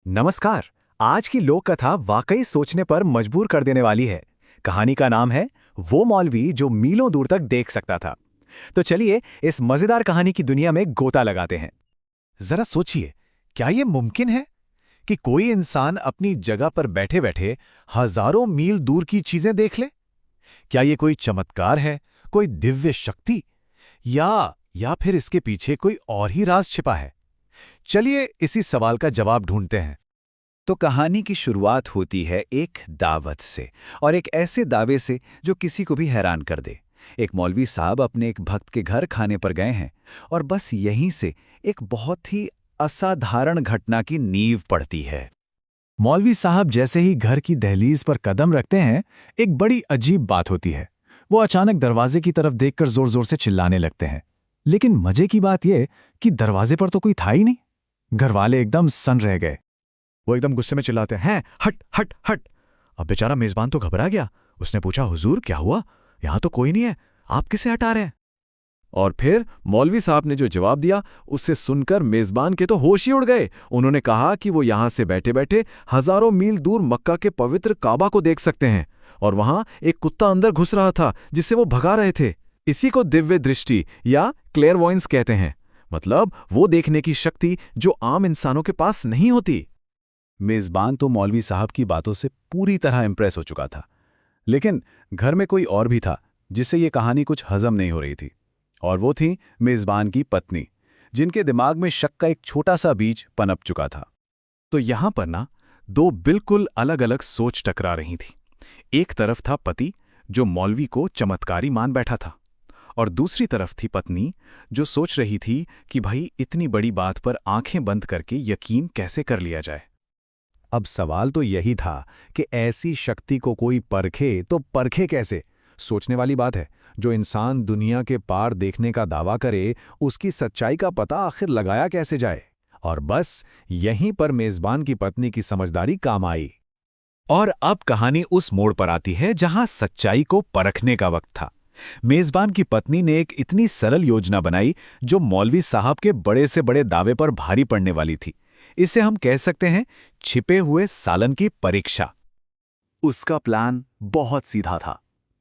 नमस्कार। आज की लोक कथा वाकई सोचने पर मजबूर कर देने वाली है। कहानी का नाम है वो मौलवी जो मीलों दूर तक देख सकता था। तो चलिए इस मजेदार कहानी की दुनिया में गोता लगाते हैं। जरा सोचिए, क्या यह मुमकिन है कि कोई इंसान अपनी जगह पर बैठे बैठे हजारों मील दूर की चीजें देख ले? क्या यह कोई चमत्कार है, कोई दिव्य शक्ति, या फिर इसके पीछे कोई और ही राज छिपा है? चलिए इसी सवाल का जवाब ढूंढते हैं। तो कहानी की शुरुआत होती है एक दावत से, और एक ऐसे दावे से जो किसी को भी हैरान कर दे। एक मौलवी साहब अपने एक भक्त के घर खाने पर गए हैं, और बस यहीं से एक बहुत ही असाधारण घटना की नींव पड़ती है। मौलवी साहब जैसे ही घर की दहलीज पर कदम रखते हैं, एक बड़ी अजीब बात होती है। वो अचानक दरवाजे की तरफ देखकर जोर जोर से चिल्लाने लगते हैं। लेकिन मजे की बात यह कि दरवाजे पर तो कोई था ही नहीं। घरवाले एकदम सन्न रह गए। वो एकदम गुस्से में चिल्लाते हैं, हट हट हट। अब बेचारा मेजबान तो घबरा गया। उसने पूछा, हुजूर क्या हुआ? यहां तो कोई नहीं है, आप किसे हटा रहे हैं? और फिर मौलवी साहब ने जो जवाब दिया, उससे सुनकर मेजबान के तो होश ही उड़ गए। उन्होंने कहा कि वो यहां से बैठे बैठे हजारों मील दूर मक्का के पवित्र काबा को देख सकते हैं, और वहां एक कुत्ता अंदर घुस रहा था जिसे वो भगा रहे थे। इसी को दिव्य दृष्टि या क्लेयरवॉयंस कहते हैं। मतलब वो देखने की शक्ति जो आम इंसानों के पास नहीं होती। मेजबान तो मौलवी साहब की बातों से पूरी तरह इंप्रेस हो चुका था, लेकिन घर में कोई और भी था जिससे ये कहानी कुछ हजम नहीं हो रही थी। और वो थी मेजबान की पत्नी, जिनके दिमाग में शक का एक छोटा सा बीज पनप चुका था। तो यहां पर ना दो बिल्कुल अलग अलग सोच टकरा रही थी। एक तरफ था पति जो मौलवी को चमत्कारी मान बैठा था, और दूसरी तरफ थी पत्नी जो सोच रही थी कि भाई इतनी बड़ी बात पर आंखें बंद करके यकीन कैसे कर लिया जाए। अब सवाल तो यही था कि ऐसी शक्ति को कोई परखे तो परखे कैसे। सोचने वाली बात है, जो इंसान दुनिया के पार देखने का दावा करे, उसकी सच्चाई का पता आखिर लगाया कैसे जाए। और बस यहीं पर मेजबान की पत्नी की समझदारी काम आई। और अब कहानी उस मोड़ पर आती है जहां सच्चाई को परखने का वक्त था। मेजबान की पत्नी ने एक इतनी सरल योजना बनाई जो मौलवी साहब के बड़े से बड़े दावे पर भारी पड़ने वाली थी। इसे हम कह सकते हैं छिपे हुए सालन की परीक्षा। उसका प्लान बहुत सीधा था।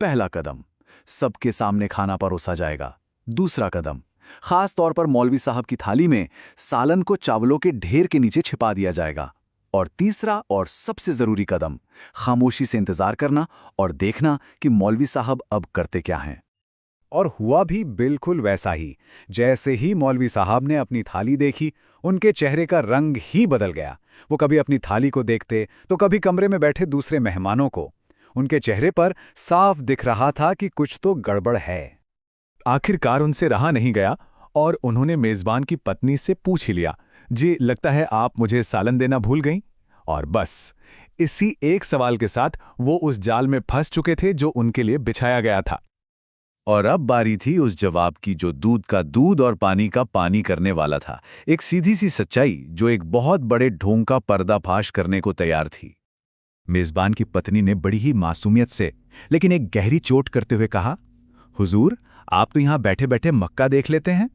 पहला कदम, सबके सामने खाना परोसा जाएगा। दूसरा कदम, खास तौर पर मौलवी साहब की थाली में सालन को चावलों के ढेर के नीचे छिपा दिया जाएगा। और तीसरा और सबसे जरूरी कदम, खामोशी से इंतजार करना और देखना कि मौलवी साहब अब करते क्या हैं। और हुआ भी बिल्कुल वैसा ही। जैसे ही मौलवी साहब ने अपनी थाली देखी, उनके चेहरे का रंग ही बदल गया। वो कभी अपनी थाली को देखते तो कभी कमरे में बैठे दूसरे मेहमानों को। उनके चेहरे पर साफ दिख रहा था कि कुछ तो गड़बड़ है। आखिरकार उनसे रहा नहीं गया और उन्होंने मेजबान की पत्नी से पूछ ही लिया, जी लगता है आप मुझे सालन देना भूल गईं? और बस इसी एक सवाल के साथ वो उस जाल में फंस चुके थे जो उनके लिए बिछाया गया था। और अब बारी थी उस जवाब की जो दूध का दूध और पानी का पानी करने वाला था। एक सीधी सी सच्चाई जो एक बहुत बड़े ढोंग का पर्दाफाश करने को तैयार थी। मेजबान की पत्नी ने बड़ी ही मासूमियत से लेकिन एक गहरी चोट करते हुए कहा, हुजूर आप तो यहां बैठे बैठे मक्का देख लेते हैं,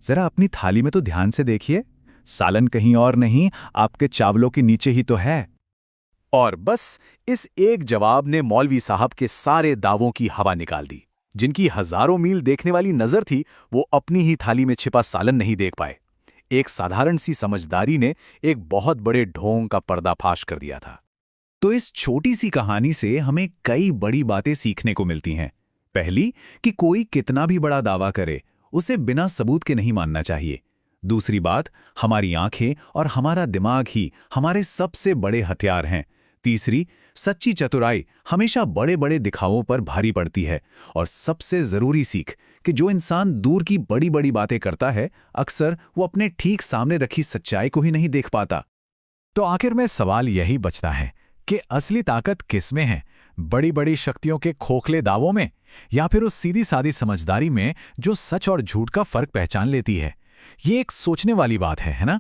जरा अपनी थाली में तो ध्यान से देखिए। सालन कहीं और नहीं, आपके चावलों के नीचे ही तो है। और बस इस एक जवाब ने मौलवी साहब के सारे दावों की हवा निकाल दी। जिनकी हजारों मील देखने वाली नजर थी, वो अपनी ही थाली में छिपा सालन नहीं देख पाए। एक साधारण सी समझदारी ने एक बहुत बड़े ढोंग का पर्दाफाश कर दिया था। तो इस छोटी सी कहानी से हमें कई बड़ी बातें सीखने को मिलती हैं। पहली, कि कोई कितना भी बड़ा दावा करे, उसे बिना सबूत के नहीं मानना चाहिए। दूसरी बात, हमारी आंखें और हमारा दिमाग ही हमारे सबसे बड़े हथियार हैं। तीसरी, सच्ची चतुराई हमेशा बड़े बड़े दिखावों पर भारी पड़ती है। और सबसे जरूरी सीख कि जो इंसान दूर की बड़ी बड़ी बातें करता है, अक्सर वो अपने ठीक सामने रखी सच्चाई को ही नहीं देख पाता। तो आखिर में सवाल यही बचता है कि असली ताकत किस में है? बड़ी बड़ी शक्तियों के खोखले दावों में, या फिर उस सीधी सादी समझदारी में जो सच और झूठ का फर्क पहचान लेती है? ये एक सोचने वाली बात है ना?